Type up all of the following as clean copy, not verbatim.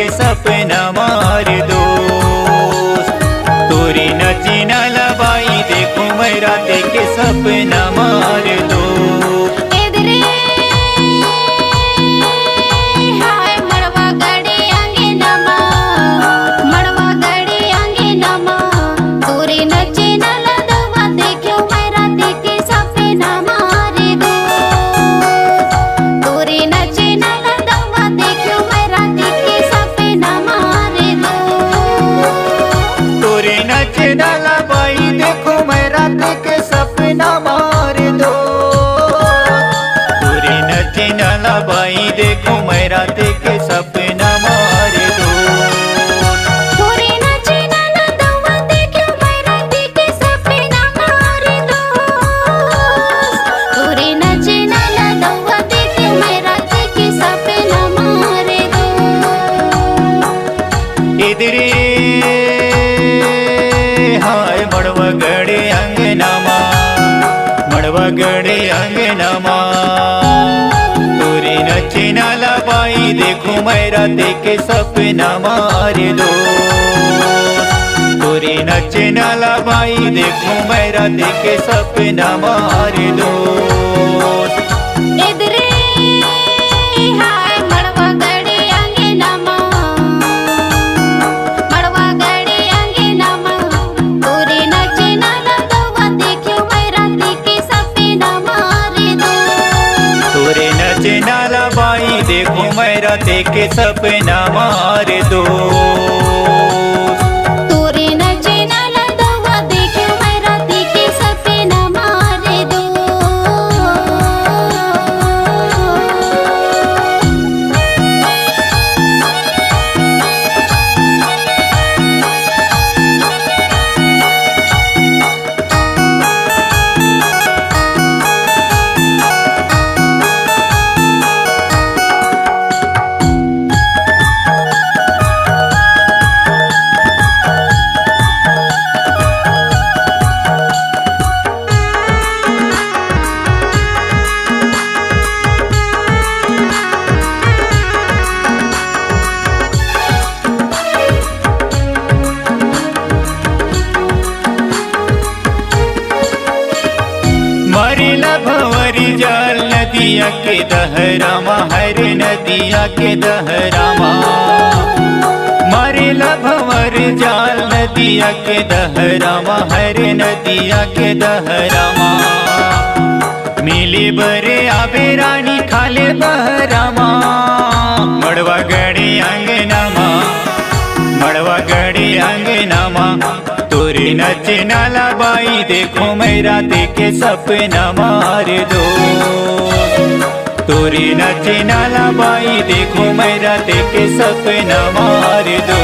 के सपना मार दोस्त। तोरी नची नाला बाई देखो मैं रात के सपना मार दो। नाला बाई देखो मैं रात के सपना मार दो। तोरे नचे नाला बाई देखो मैं रात के सपना मार दो। तोरे नचे नाला दवा देखो मैं रात के सपना मार दो। तोरे नचे नाला दवा देखो मैं रात के सपना मार दो। इधरे हाय मड़वा गड़े अंगनामा, मड़वा गड़े अंगनामा। तोरे नचे नाला बाई देखो मैं रात के सपना मार दो। तोरे नचे नाला बाई देखो मैं रात के सपना मार दो। नाला बाई देखो मैं रात के सपना मार दो। तोरे नचे नाला दवा देखो मैं रात के सपना मार दो। मरेला भंवरी जाल नदिया के दहरामा, हर नदिया के दहरामा। मरेला भंवर जाल नदिया के दहरामा, हर नदिया के दहरामा। मिले बरे आबे रानी खाले बहरामा, मड़वा गड़े अंगनामा, मड़वा गड़े अंगनामा। तोरे नचे नाला बाई देखो मैं रात के सपना मार दो। तोरे नचे नाला बाई देखो मैं रात के सपना मार दो।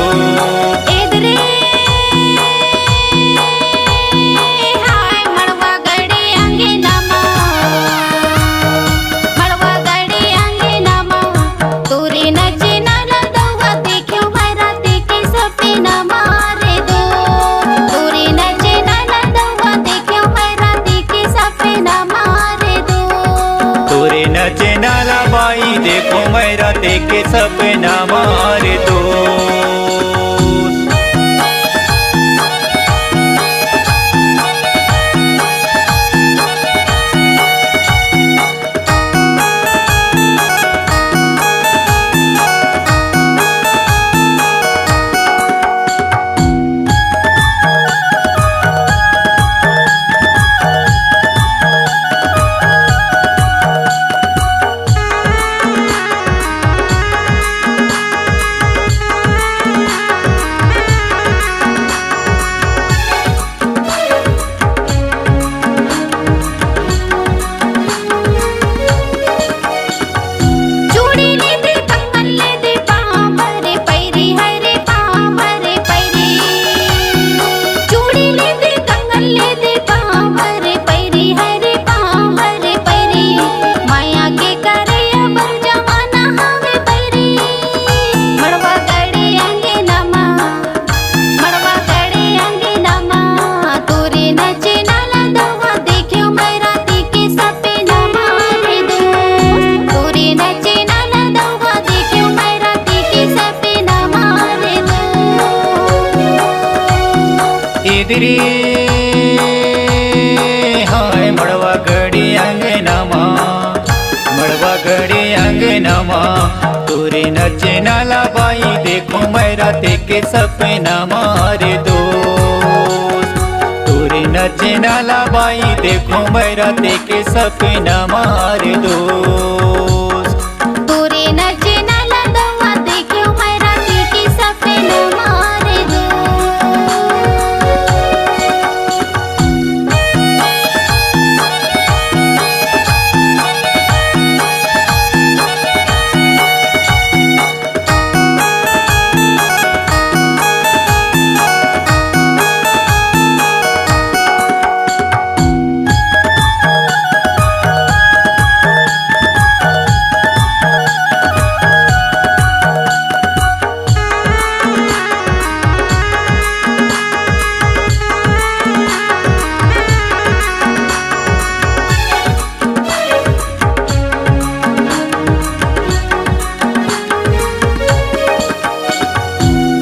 नचे नाला बाई देखो मैं रात के सपना मार दो। इधरी हाय मड़वा घड़ी अंगनामा मड़वा घड़ी अंगनामा तोरे नचे नाला बाई देखो मेरा के सपना मारे दोस्त तोरे नचे नाला बाई देखो मेरा के सपना मारे दोस्त तोरे नचे नाला दवा देखो मेरा के सपना मारे दो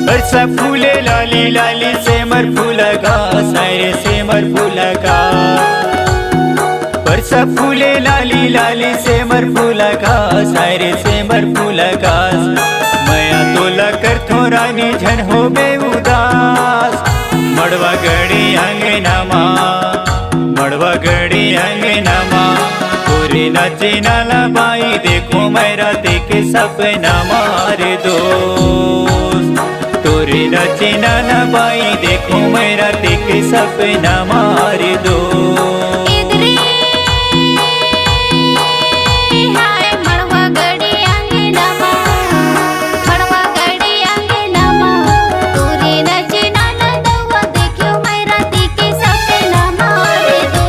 बरसा फूले लाली लाली सेमर फूलगा सारे सेमर फूलगा बरसा फूले लाली लाली सेमर फूलगा सारे सेमर फूलगा मया तोला कर थोरानी झन हो बे उदास मड़वा घड़ी अंगनामा मड़वा घड़ी अंगनामा तोरे नचे नाला बाई देखो मेरा देखे सपना मारे दोस्त तोरे नचे नाला बाई देखो मेरा देखे सपना मारे दो इधरे हाय मड़वा घड़ी अंगनामा मड़वा घड़ी अंगनामा तोरे नचे नाला दवा देखो मेरा के सपना मारे दो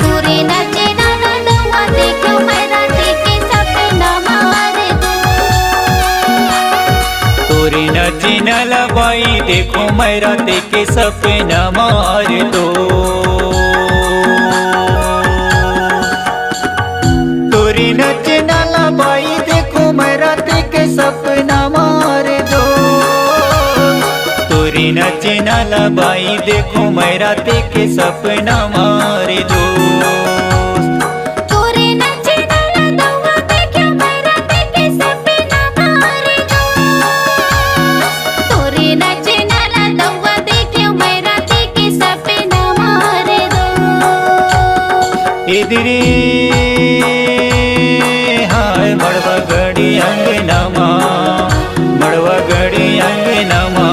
तोरे नचे नाला दवा देखो मेरा के सपना मारे दो तोरे नचे नाला बाई देखो मेरा देखे सपना मारे दो तोरे नचे नाला बाई देखो मेरा देखे सपना मारे दो तोरे नचे नाला बाई देखो मेरा देखे सपना मारे दो तोरे नचे नाला दवा देखो मेरा के सपना मारे दो तोरे नचे नाला दवा देखो मेरा के सपना मारे दो इधरी हाय मड़वा घड़ी अंगनामा मड़वा घड़ी अंगनामा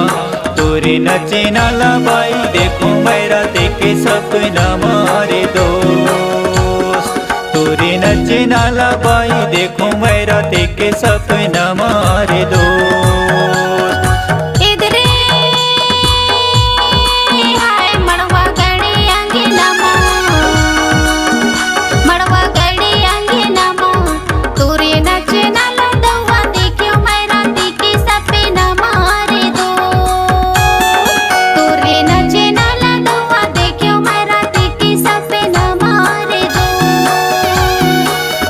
तोरे नचे नाला बाई देखो मेरा देखे सपना मारे दोस्त तोरे नचे नाला बाई देखो मेरा देखे सपना मारे दोस्त इधरे हाय मड़वा घड़ी अंगनामा मड़वा घड़ी अंगनामा तोरे नचे नाला दवा देखो मेरा के सपना मारे दो तोरे नचे नाला दवा देखो मेरा के सपना मारे दो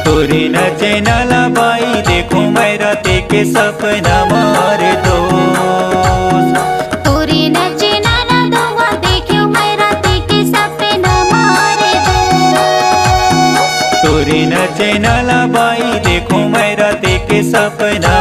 तोरे नचे नाला बाई देखो मेरा देखे सपना मारे दोस्त तोरे नचे नाला दवा देखो मेरा के सपना मारे दो तोरे नचे नाला बाई देखो मेरा देखे सपना